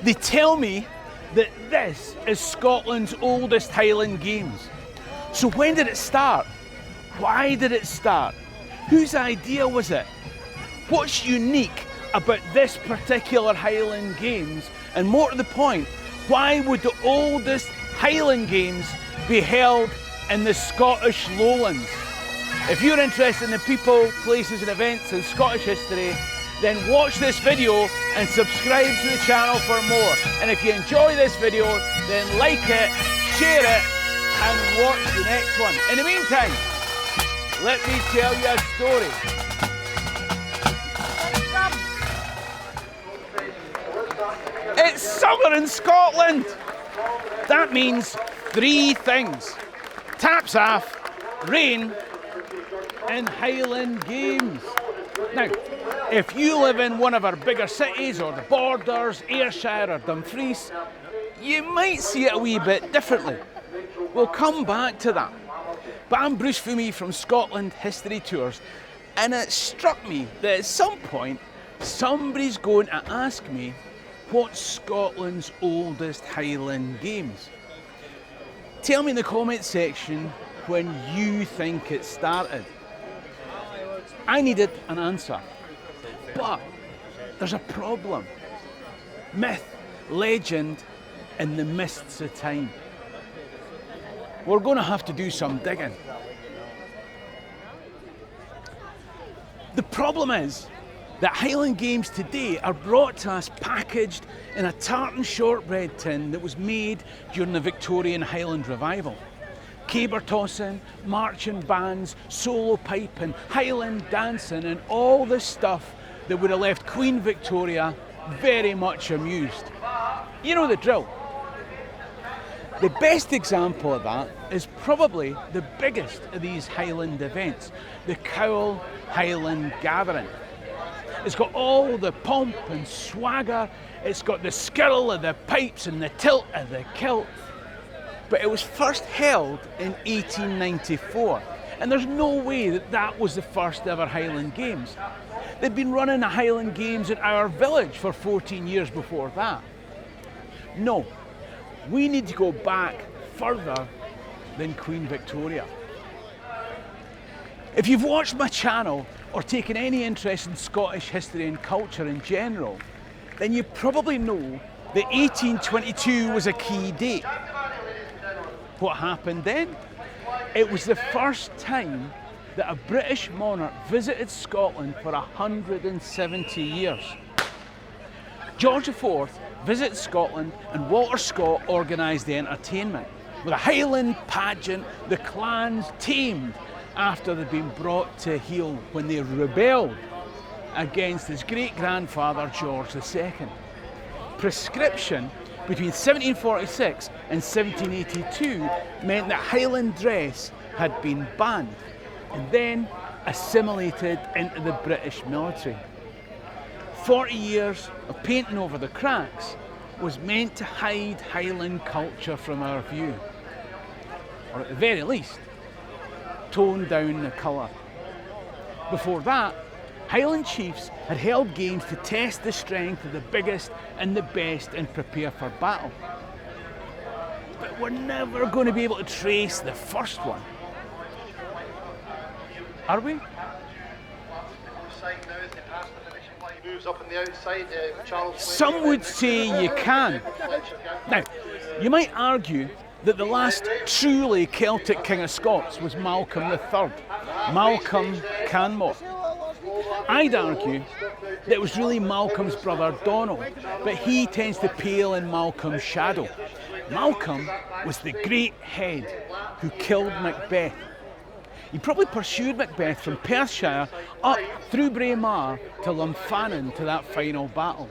They tell me that this is Scotland's oldest Highland Games. So when did it start? Why did it start? Whose idea was it? What's unique about this particular Highland Games? And more to the point, why would the oldest Highland Games be held in the Scottish Lowlands? If you're interested in the people, places and events in Scottish history, then watch this video and subscribe to the channel for more. And if you enjoy this video, then like it, share it, and watch the next one. In the meantime, let me tell you a story. It's summer in Scotland. That means three things: taps off, rain, and Highland Games. Now, if you live in one of our bigger cities or the Borders, Ayrshire or Dumfries, you might see it a wee bit differently. We'll come back to that. But I'm Bruce Fummey from Scotland History Tours, and it struck me that at some point somebody's going to ask me what's Scotland's oldest Highland Games. Tell me in the comment section when you think it started. I needed an answer, but there's a problem. Myth, legend, and the mists of time. We're going to have to do some digging. The problem is that Highland Games today are brought to us packaged in a tartan shortbread tin that was made during the Victorian Highland Revival. Caber tossing, marching bands, solo piping, Highland dancing, and all the stuff that would have left Queen Victoria very much amused. You know the drill. The best example of that is probably the biggest of these Highland events, the Cowal Highland Gathering. It's got all the pomp and swagger, it's got the skirl of the pipes and the tilt of the kilt. But it was first held in 1894, and there's no way that that was the first ever Highland Games. They'd been running the Highland Games in our village for 14 years before that. No, we need to go back further than Queen Victoria. If you've watched my channel or taken any interest in Scottish history and culture in general, then you probably know that 1822 was a key date. What happened then? It was the first time that a British monarch visited Scotland for 170 years. George IV visited Scotland and Walter Scott organised the entertainment. With a Highland pageant, the clans tamed after they'd been brought to heel when they rebelled against his great-grandfather George II. Prescription between 1746 and 1782 meant that Highland dress had been banned and then assimilated into the British military. 40 years of painting over the cracks was meant to hide Highland culture from our view, or at the very least, tone down the colour. Before that, Highland chiefs had held games to test the strength of the biggest and the best and prepare for battle. But we're never going to be able to trace the first one. Are we? Some would say you can. Now, you might argue that the last truly Celtic King of Scots was Malcolm III, Malcolm Canmore. I'd argue that it was really Malcolm's brother Donald, but he tends to pale in Malcolm's shadow. Malcolm was the great head who killed Macbeth. He probably pursued Macbeth from Perthshire up through Braemar to Lumphanan to that final battle.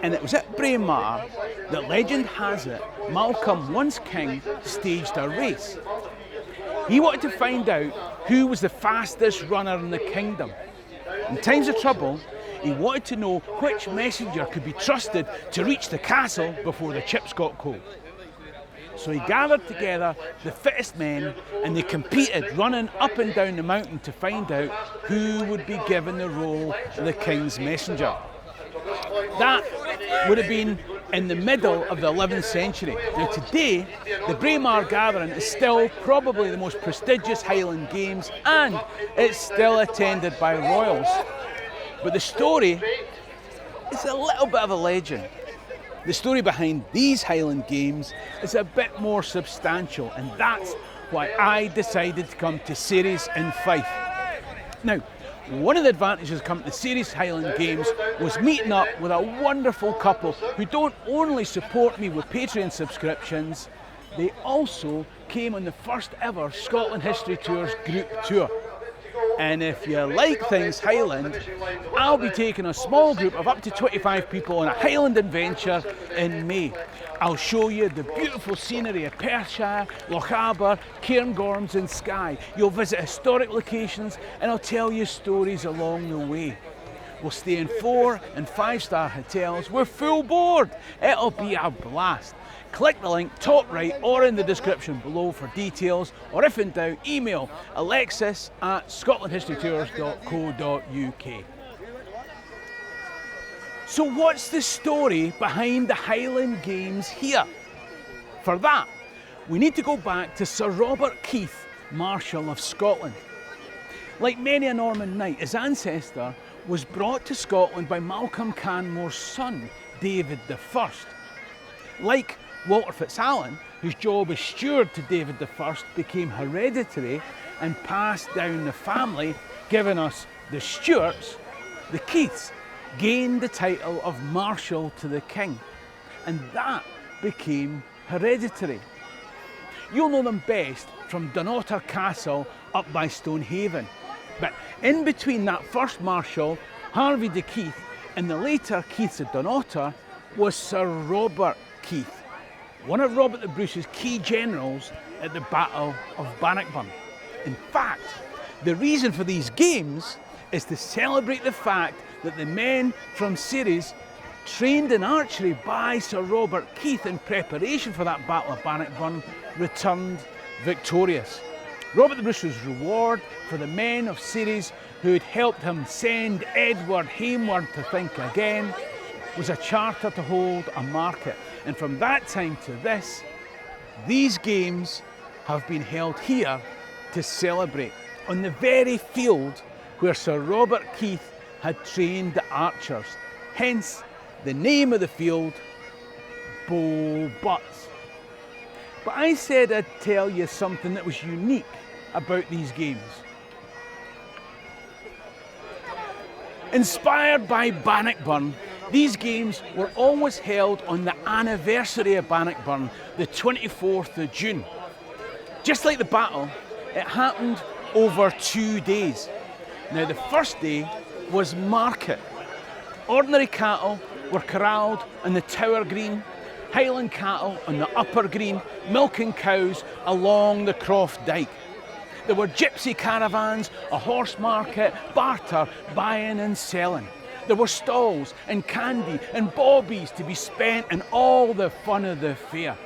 And it was at Braemar that legend has it Malcolm, once king, staged a race. He wanted to find out who was the fastest runner in the kingdom. In times of trouble, he wanted to know which messenger could be trusted to reach the castle before the chips got cold. So he gathered together the fittest men and they competed, running up and down the mountain to find out who would be given the role of the king's messenger. That would have been in the middle of the 11th century. Now today, the Braemar Gathering is still probably the most prestigious Highland Games, and it's still attended by royals. But the story is a little bit of a legend. The story behind these Highland Games is a bit more substantial, and that's why I decided to come to Ceres in Fife. Now, one of the advantages of coming to the Ceres Highland Games was meeting up with a wonderful couple who don't only support me with Patreon subscriptions, they also came on the first ever Scotland History Tours group tour. And if you like things Highland, I'll be taking a small group of up to 25 people on a Highland adventure in May. I'll show you the beautiful scenery of Perthshire, Lochaber, Cairngorms and Skye. You'll visit historic locations and I'll tell you stories along the way. We'll stay in 4- and 5-star hotels. We're full board. It'll be a blast. Click the link top right or in the description below for details, or if in doubt, email alexis@scotlandhistorytours.co.uk. So what's the story behind the Highland Games here? For that, we need to go back to Sir Robert Keith, Marshal of Scotland. Like many a Norman knight, his ancestor was brought to Scotland by Malcolm Canmore's son, David I. Like Walter FitzAlan, whose job as steward to David I became hereditary and passed down the family, giving us the Stuarts, the Keiths gained the title of Marshal to the King, and that became hereditary. You'll know them best from Dunnottar Castle up by Stonehaven, but in between that first Marshal, Harvey de Keith, and the later Keiths of Dunnottar was Sir Robert Keith, one of Robert the Bruce's key generals at the Battle of Bannockburn. In fact, the reason for these games is to celebrate the fact that the men from Ceres, trained in archery by Sir Robert Keith in preparation for that Battle of Bannockburn, returned victorious. Robert the Bruce was reward for the men of Ceres who had helped him send Edward Hameward to think again, was a charter to hold a market. And from that time to this, these games have been held here to celebrate, on the very field where Sir Robert Keith had trained the archers. Hence the name of the field, Bow Butts. But I said I'd tell you something that was unique about these games. Inspired by Bannockburn, these games were always held on the anniversary of Bannockburn, the 24th of June. Just like the battle, it happened over 2 days. Now the first day was market. Ordinary cattle were corralled on the Tower Green, Highland cattle on the Upper Green, milking cows along the Croft Dyke. There were gypsy caravans, a horse market, barter, buying and selling. There were stalls and candy and bawbees to be spent and all the fun of the fair.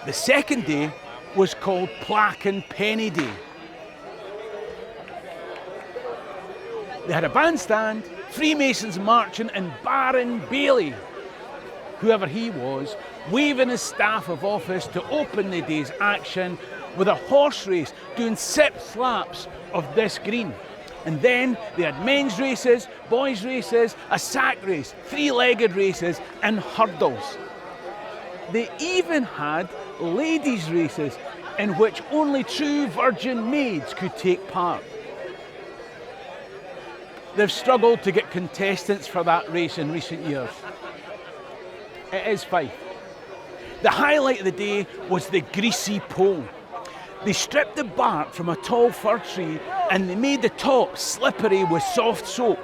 The second day was called Plack and Penny Day. They had a bandstand, Freemasons marching, and Baron Bailey, whoever he was, waving his staff of office to open the day's action with a horse race doing 6 laps of this green. And then they had men's races, boys' races, a sack race, 3-legged races, and hurdles. They even had ladies' races in which only true virgin maids could take part. They've struggled to get contestants for that race in recent years. It is Fife. The highlight of the day was the greasy pole. They stripped the bark from a tall fir tree and they made the top slippery with soft soap.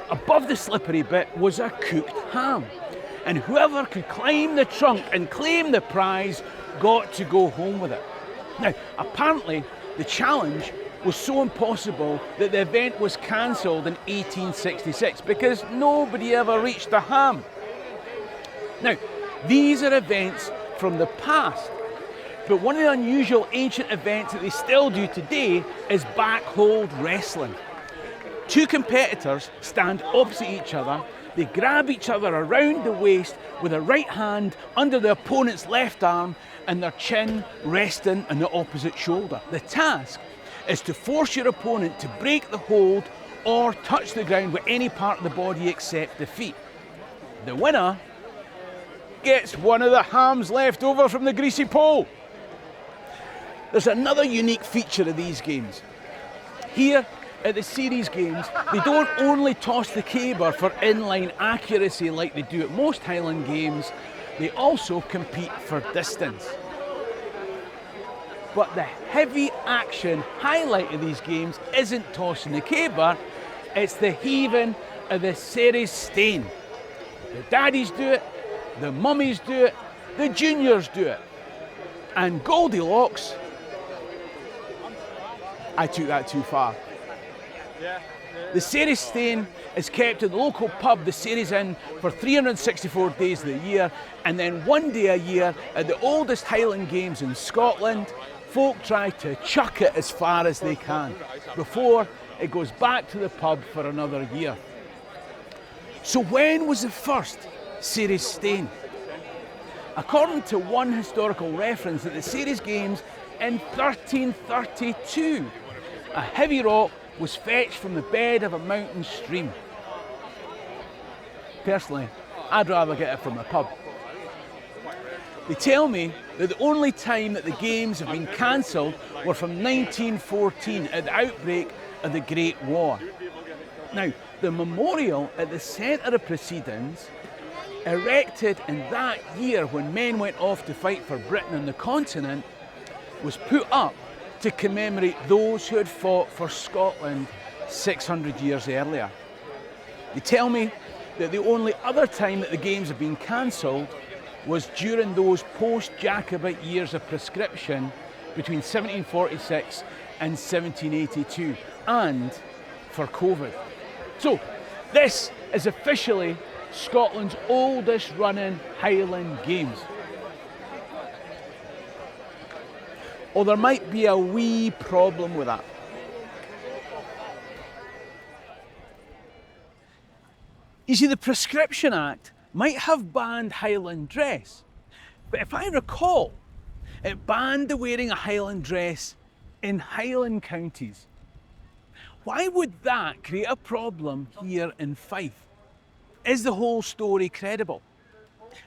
Above the slippery bit was a cooked ham. And whoever could climb the trunk and claim the prize got to go home with it. Now, apparently, the challenge was so impossible that the event was cancelled in 1866 because nobody ever reached the ham. Now, these are events from the past, but one of the unusual ancient events that they still do today is backhold wrestling. Two competitors stand opposite each other. They grab each other around the waist with a right hand under the opponent's left arm and their chin resting on the opposite shoulder. The task is to force your opponent to break the hold or touch the ground with any part of the body except the feet. The winner gets one of the hams left over from the greasy pole. There's another unique feature of these games. Here at the Ceres games, they don't only toss the caber for inline accuracy like they do at most Highland games, they also compete for distance. But the heavy action highlight of these games isn't tossing the caber, it's the heaving of the Ceres stain. The daddies do it, the mummies do it, the juniors do it. And Goldilocks, I took that too far. The Ceres stain is kept at the local pub, the Ceres Inn, for 364 days of the year, and then one day a year at the oldest Highland Games in Scotland, folk try to chuck it as far as they can before it goes back to the pub for another year. So when was the first Ceres stain? According to one historical reference at the Ceres Games in 1332, a heavy rock was fetched from the bed of a mountain stream. Personally, I'd rather get it from the pub. They tell me that the only time that the games have been cancelled were from 1914 at the outbreak of the Great War. Now, the memorial at the centre of proceedings, erected in that year when men went off to fight for Britain on the continent, was put up to commemorate those who had fought for Scotland 600 years earlier. They tell me that the only other time that the games have been cancelled was during those post-Jacobite years of prescription between 1746 and 1782, and for COVID. So, this is officially Scotland's oldest running Highland Games. Or there might be a wee problem with that. You see, the Prescription Act might have banned Highland dress, but if I recall, it banned the wearing a Highland dress in Highland counties. Why would that create a problem here in Fife? Is the whole story credible?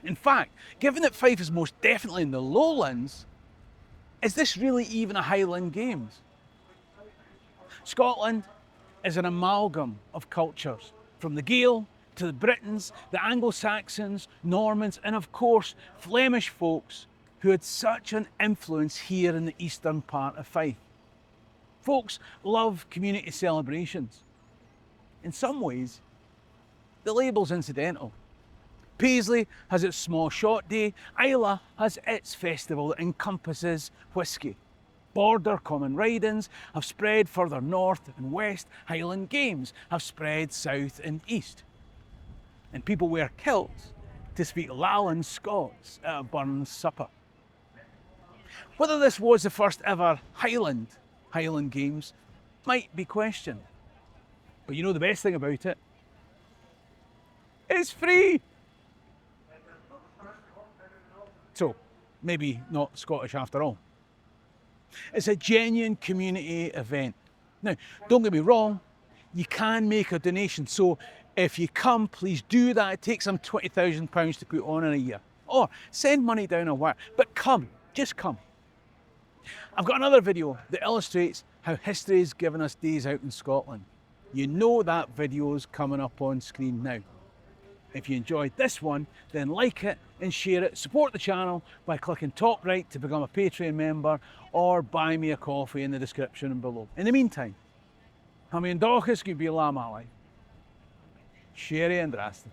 In fact, given that Fife is most definitely in the lowlands, is this really even a Highland Games? Scotland is an amalgam of cultures, from the Gael to the Britons, the Anglo-Saxons, Normans, and of course, Flemish folks who had such an influence here in the eastern part of Fife. Folks love community celebrations. In some ways, the label's incidental. Paisley has its small shot day, Islay has its festival that encompasses whisky. Border common ridings have spread further north and west, Highland Games have spread south and east. And people wear kilts to speak Lowland Scots at a Burns supper. Whether this was the first ever Highland Games might be questioned. But you know the best thing about it? It's free! So, maybe not Scottish after all. It's a genuine community event. Now, don't get me wrong, you can make a donation, so if you come, please do that. It takes some £20,000 to put on in a year. Or send money down a wire, but come, just come. I've got another video that illustrates how history has given us days out in Scotland. You know that video's coming up on screen now. If you enjoyed this one, then like it and share it. Support the channel by clicking top right to become a Patreon member, or buy me a coffee in the description below. In the meantime, Fummey and Dawkins could be Lamali. Sherry and Raston.